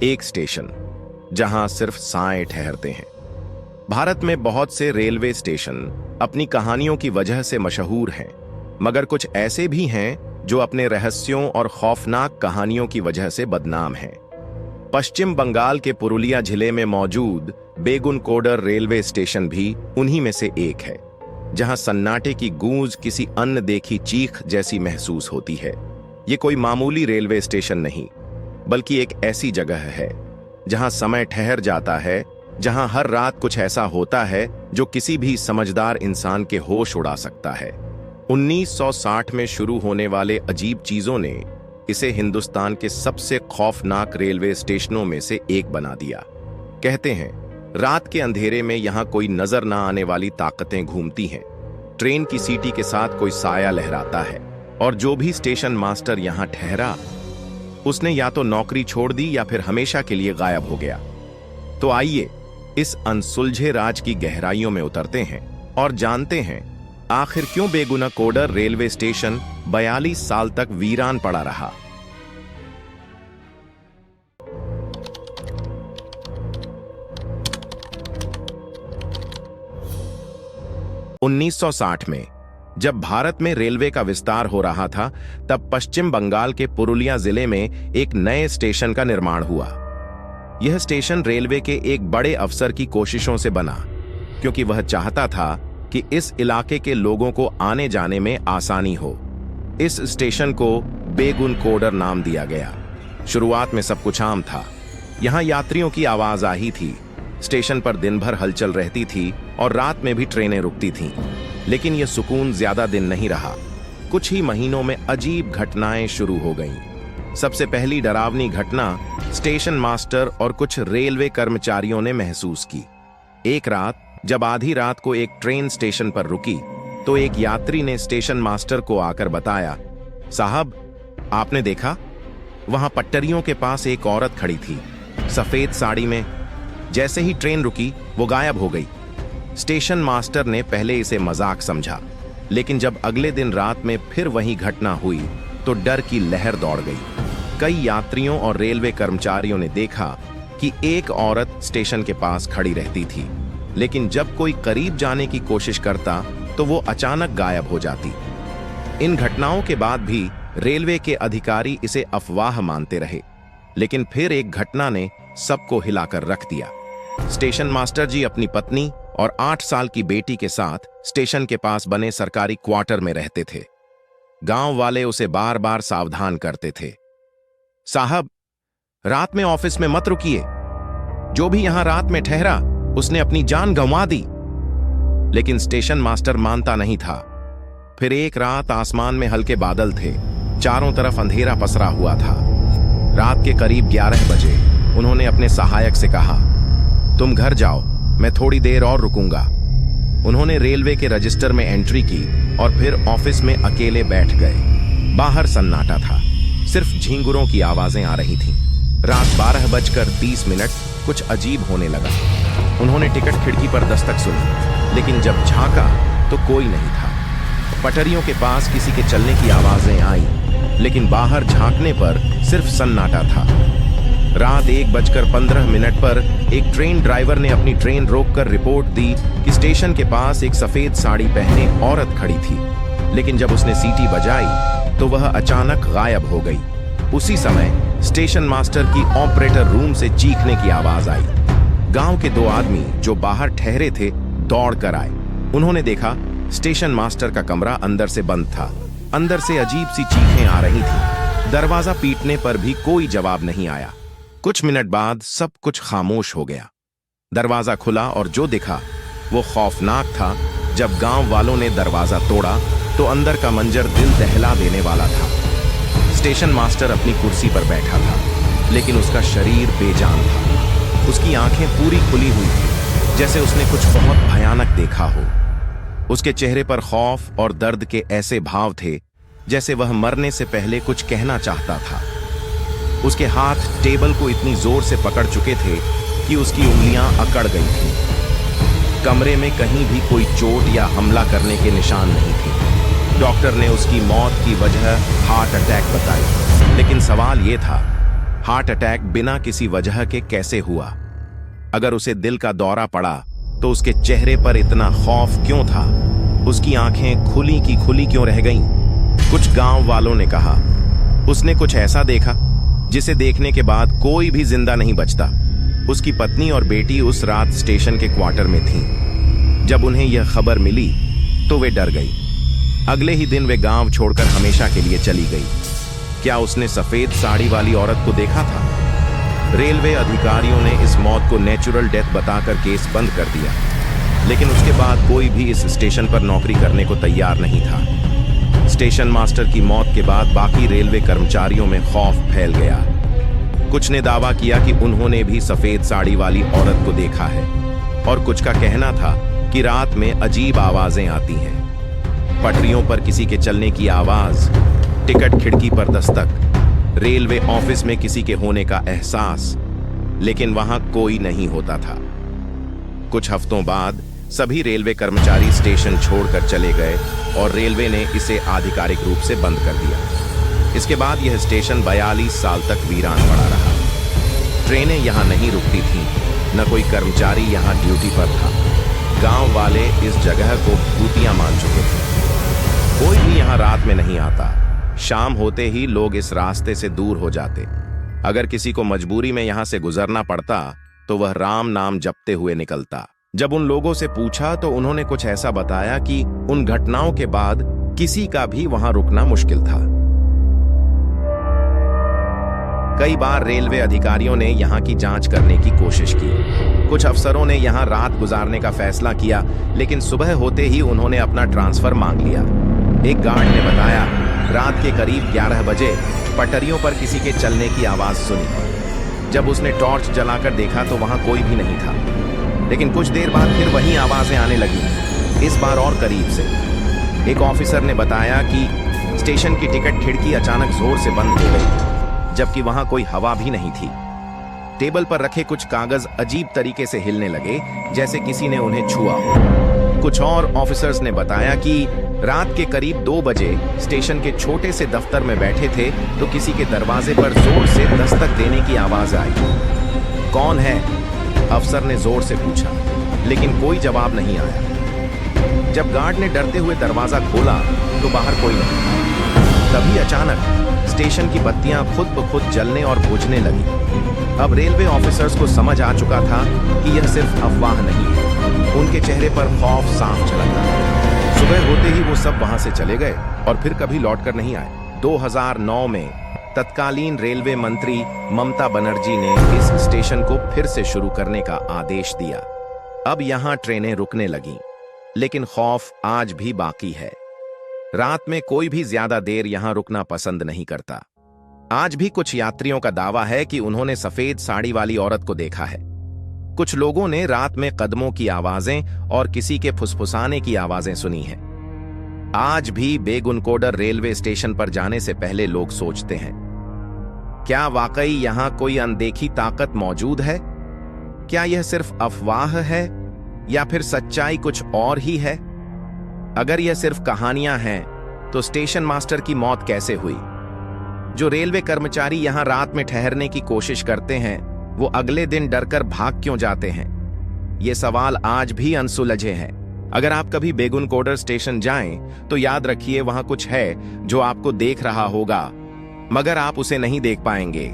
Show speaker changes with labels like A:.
A: एक स्टेशन जहां सिर्फ साएं ठहरते हैं। भारत में बहुत से रेलवे स्टेशन अपनी कहानियों की वजह से मशहूर हैं, मगर कुछ ऐसे भी हैं जो अपने रहस्यों और खौफनाक कहानियों की वजह से बदनाम हैं। पश्चिम बंगाल के पुरुलिया जिले में मौजूद बेगुनकोडर रेलवे स्टेशन भी उन्हीं में से एक है, जहां सन्नाटे की गूंज किसी अनदेखी चीख जैसी महसूस होती है। ये कोई मामूली रेलवे स्टेशन नहीं, बल्कि एक ऐसी जगह है जहां समय ठहर जाता है, जहां हर रात कुछ ऐसा होता है जो किसी भी समझदार इंसान के होश उड़ा सकता है। 1960 में शुरू होने वाले अजीब चीजों ने इसे हिंदुस्तान के सबसे खौफनाक रेलवे स्टेशनों में से एक बना दिया। कहते हैं, रात के अंधेरे में यहां कोई नजर ना आने वाली ताकतें घूमती हैं। ट्रेन की सीटी के साथ कोई साया लहराता है, और जो भी स्टेशन मास्टर यहां ठहरा, उसने या तो नौकरी छोड़ दी या फिर हमेशा के लिए गायब हो गया। तो आइए इस अनसुलझे राज की गहराइयों में उतरते हैं और जानते हैं आखिर क्यों बेगुनकोडर रेलवे स्टेशन 42 साल तक वीरान पड़ा रहा। (1960) में जब भारत में रेलवे का विस्तार हो रहा था, तब पश्चिम बंगाल के पुरुलिया जिले में एक नए स्टेशन का निर्माण हुआ। यह स्टेशन रेलवे के एक बड़े अफसर की कोशिशों से बना, क्योंकि वह चाहता था कि इस इलाके के लोगों को आने जाने में आसानी हो। इस स्टेशन को बेगुनकोडर नाम दिया गया। शुरुआत में सब कुछ आम था। यहां यात्रियों की आवाजाही थी, स्टेशन पर दिन भर हलचल रहती थी और रात में भी ट्रेनें रुकती थीं। लेकिन यह सुकून ज्यादा दिन नहीं रहा। कुछ ही महीनों में अजीब घटनाएं शुरू हो गईं। सबसे पहली डरावनी घटना स्टेशन मास्टर और कुछ रेलवे कर्मचारियों ने महसूस की। एक रात जब आधी रात को एक ट्रेन स्टेशन पर रुकी, तो एक यात्री ने स्टेशन मास्टर को आकर बताया, साहब, आपने देखा, वहां पटरियों के पास एक औरत खड़ी थी, सफेद साड़ी में। जैसे ही ट्रेन रुकी, वो गायब हो गई। स्टेशन मास्टर ने पहले इसे मजाक समझा, लेकिन जब अगले दिन रात में फिर वही घटना हुई, तो डर की लहर दौड़ गई। कई यात्रियों और रेलवे कर्मचारियों ने देखा कि एक औरत स्टेशन के पास खड़ी रहती थी, लेकिन जब कोई करीब जाने की कोशिश करता तो वो अचानक गायब हो जाती। इन घटनाओं के बाद भी रेलवे के अधिकारी इसे अफवाह मानते रहे, लेकिन फिर एक घटना ने सबको हिलाकर रख दिया। स्टेशन मास्टर जी अपनी पत्नी और 8 साल की बेटी के साथ स्टेशन के पास बने सरकारी क्वार्टर में रहते थे। गांव वाले उसे बार बार सावधान करते थे, साहब, रात में ऑफिस में मत रुकिए, जो भी यहां रात में ठहरा उसने अपनी जान गंवा दी। लेकिन स्टेशन मास्टर मानता नहीं था। फिर एक रात आसमान में हल्के बादल थे, चारों तरफ अंधेरा पसरा हुआ था। रात के करीब 11 बजे उन्होंने अपने सहायक से कहा, तुम घर जाओ, मैं थोड़ी देर और रुकूंगा। उन्होंने रेलवे के रजिस्टर में एंट्री की और फिर ऑफिस में अकेले बैठ गए। बाहर सन्नाटा था, सिर्फ झींगुरों की आवाजें आ रही थीं। रात 12:30 कुछ अजीब होने लगा। उन्होंने टिकट खिड़की पर दस्तक सुनी, लेकिन जब झांका तो कोई नहीं था। पटरियों के पास किसी के चलने की आवाजें आईं, लेकिन बाहर झांकने पर सिर्फ सन्नाटा था। रात 1:15 पर एक ट्रेन ड्राइवर ने अपनी ट्रेन रोककर रिपोर्ट दी कि स्टेशन के पास एक सफेद साड़ी पहने औरत खड़ी थी, लेकिन जब उसने सीटी बजाई तो वह अचानक गायब हो गई। उसी समय स्टेशन मास्टर की ऑपरेटर रूम से चीखने की आवाज आई। गांव के 2 आदमी जो बाहर ठहरे थे दौड़ कर आए। उन्होंने देखा स्टेशन मास्टर का कमरा अंदर से बंद था। अंदर से अजीब सी चीखें आ रही थी। दरवाजा पीटने पर भी कोई जवाब नहीं आया। कुछ मिनट बाद सब कुछ खामोश हो गया। दरवाजा खुला और जो दिखा वो खौफनाक था। जब गांव वालों ने दरवाजा तोड़ा तो अंदर का मंजर दिल दहला देने वाला था। स्टेशन मास्टर अपनी कुर्सी पर बैठा था, लेकिन उसका शरीर बेजान था। उसकी आंखें पूरी खुली हुई थी, जैसे उसने कुछ बहुत भयानक देखा हो। उसके चेहरे पर खौफ और दर्द के ऐसे भाव थे जैसे वह मरने से पहले कुछ कहना चाहता था। उसके हाथ टेबल को इतनी जोर से पकड़ चुके थे कि उसकी उंगलियां अकड़ गई थीं। कमरे में कहीं भी कोई चोट या हमला करने के निशान नहीं थे। डॉक्टर ने उसकी मौत की वजह हार्ट अटैक बताई, लेकिन सवाल यह था हार्ट अटैक बिना किसी वजह के कैसे हुआ? अगर उसे दिल का दौरा पड़ा तो उसके चेहरे पर इतना खौफ क्यों था? उसकी आंखें खुली की खुली क्यों रह गईं? कुछ गांव वालों ने कहा उसने कुछ ऐसा देखा जिसे देखने के बाद कोई भी जिंदा नहीं बचता। उसकी पत्नी और बेटी उस रात स्टेशन के क्वार्टर में थीं। जब उन्हें यह खबर मिली तो वे डर गई। अगले ही दिन वे गांव छोड़कर हमेशा के लिए चली गई। क्या उसने सफेद साड़ी वाली औरत को देखा था? रेलवे अधिकारियों ने इस मौत को नेचुरल डेथ बताकर केस बंद कर दिया, लेकिन उसके बाद कोई भी इस स्टेशन पर नौकरी करने को तैयार नहीं था। स्टेशन मास्टर की मौत के बाद बाकी रेलवे कर्मचारियों में खौफ फैल गया। कुछ ने दावा किया कि उन्होंने भी सफेद साड़ी वाली औरत को देखा है, और कुछ का कहना था कि रात में अजीब आवाजें आती हैं। पटरियों पर किसी के चलने की आवाज, टिकट खिड़की पर दस्तक, रेलवे ऑफिस में किसी के होने का एहसास, लेकिन वहां कोई नहीं होता था। कुछ हफ्तों बाद सभी रेलवे कर्मचारी स्टेशन छोड़कर चले गए और रेलवे ने इसे आधिकारिक रूप से बंद कर दिया। इसके बाद यह स्टेशन 42 साल तक वीरान पड़ा रहा। ट्रेनें यहां नहीं रुकती थीं, न कोई कर्मचारी यहां ड्यूटी पर था। गांव वाले इस जगह को भूतिया मान चुके थे। कोई भी यहां रात में नहीं आता। शाम होते ही लोग इस रास्ते से दूर हो जाते। अगर किसी को मजबूरी में यहां से गुजरना पड़ता तो वह राम नाम जपते हुए निकलता। जब उन लोगों से पूछा तो उन्होंने कुछ ऐसा बताया कि उन घटनाओं के बाद किसी का भी वहां रुकना मुश्किल था। कई बार रेलवे अधिकारियों ने यहां की जांच करने की कोशिश की। कुछ अफसरों ने यहां रात गुजारने का फैसला किया, लेकिन सुबह होते ही उन्होंने अपना ट्रांसफर मांग लिया। एक गार्ड ने बताया रात के करीब 11 बजे पटरियों पर किसी के चलने की आवाज सुनी। जब उसने टॉर्च जलाकर देखा तो वहां कोई भी नहीं था, लेकिन कुछ देर बाद फिर वही आवाजें आने लगी, इस बार और करीब से। एक ऑफिसर ने बताया कि स्टेशन की टिकट खिड़की अचानक जोर से बंद हो गई, जबकि वहां कोई हवा भी नहीं थी। टेबल पर रखे कुछ कागज अजीब तरीके से हिलने लगे, जैसे किसी ने उन्हें छुआ हो। कुछ और ऑफिसर्स ने बताया कि रात के करीब 2 बजे स्टेशन के छोटे से दफ्तर में बैठे थे तो किसी के दरवाजे पर जोर से दस्तक देने की आवाज आई। कौन है? अफसर ने जोर से पूछा, लेकिन कोई जवाब नहीं आया। जब गार्ड ने डरते हुए दरवाजा खोला तो बाहर कोई नहीं था। तभी अचानक स्टेशन की बत्तियां खुद ब खुद जलने और बुझने लगी। अब रेलवे ऑफिसर्स को समझ आ चुका था कि यह सिर्फ अफवाह नहीं है। उनके चेहरे पर खौफ साफ झलकता था। सुबह होते ही वो सब वहां से चले गए और फिर कभी लौटकर नहीं आए। 2009 में तत्कालीन रेलवे मंत्री ममता बनर्जी ने इस स्टेशन को फिर से शुरू करने का आदेश दिया। अब यहां ट्रेनें रुकने लगीं, लेकिन खौफ आज भी बाकी है। रात में कोई भी ज्यादा देर यहां रुकना पसंद नहीं करता। आज भी कुछ यात्रियों का दावा है कि उन्होंने सफेद साड़ी वाली औरत को देखा है। कुछ लोगों ने रात में कदमों की आवाजें और किसी के फुसफुसाने की आवाजें सुनी हैं। आज भी बेगुनकोडर रेलवे स्टेशन पर जाने से पहले लोग सोचते हैं, क्या वाकई यहां कोई अनदेखी ताकत मौजूद है? क्या यह सिर्फ अफवाह है या फिर सच्चाई कुछ और ही है? अगर यह सिर्फ कहानियां हैं तो स्टेशन मास्टर की मौत कैसे हुई? जो रेलवे कर्मचारी यहां रात में ठहरने की कोशिश करते हैं, वो अगले दिन डरकर भाग क्यों जाते हैं? ये सवाल आज भी अनसुलझे हैं। अगर आप कभी बेगुनकोडर स्टेशन जाएं तो याद रखिए वहां कुछ है जो आपको देख रहा होगा, मगर आप उसे नहीं देख पाएंगे।